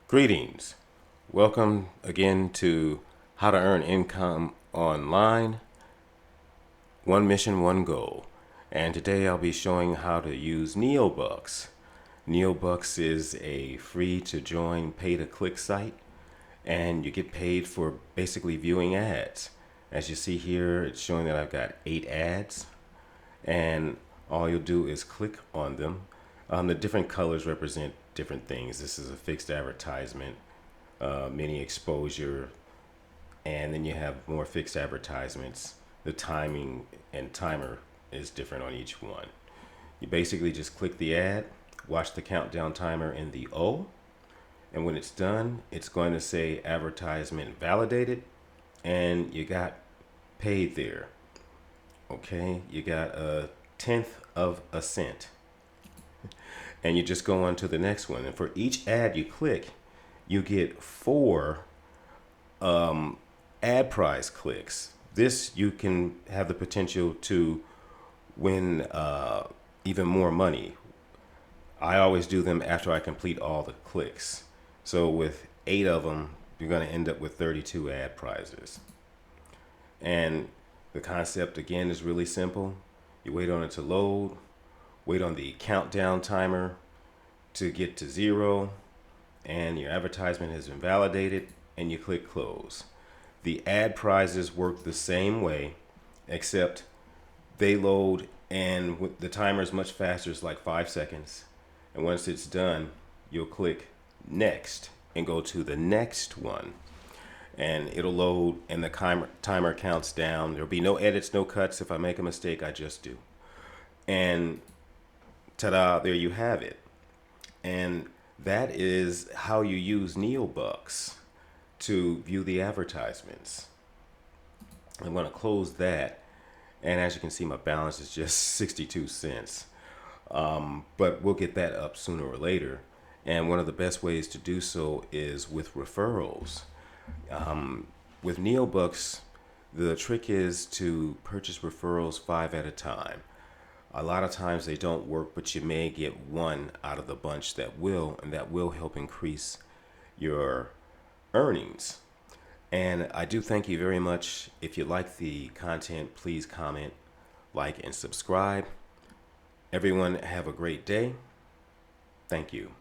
Greetings. Welcome again to How to Earn Income Online. One mission, one goal. And today I'll be showing how to use Neobux. Neobux is a free to join, pay to click site, and you get paid for basically viewing ads. As you see here, it's showing that I've got 8 ads, and all you'll do is click on them. The different colors represent different things. This is a fixed advertisement, mini exposure, and then you have more fixed advertisements. The timing and timer is different on each one. You basically just click the ad, watch the countdown timer in the O, and when it's done, it's going to say advertisement validated, and you got paid there. Okay, you got a 1/10 of a cent. And you just go on to the next one. And for each ad you click, you get 4 ad prize clicks. This you can have the potential to win even more money. I always do them after I complete all the clicks. So with 8 of them, you're going to end up with 32 ad prizes. And the concept again is really simple. You wait on it to load, wait on the countdown timer to get to 0, and your advertisement has been validated, and you click close. The ad prizes work the same way, except they load and the timer is much faster. It's like 5 seconds. And once it's done, you'll click next and go to the next one. And it'll load and the timer counts down. There'll be no edits, no cuts. If I make a mistake, I just do. And ta-da, there you have it. And that is how you use Neobux to view the advertisements. I'm going to close that. And as you can see, my balance is just 62 cents. But we'll get that up sooner or later. And one of the best ways to do so is with referrals. With Neobux, the trick is to purchase referrals 5 at a time. A lot of times they don't work, but you may get one out of the bunch that will, and that will help increase your earnings. And I do thank you very much. If you like the content, please comment, like, and subscribe. Everyone have a great day. Thank you.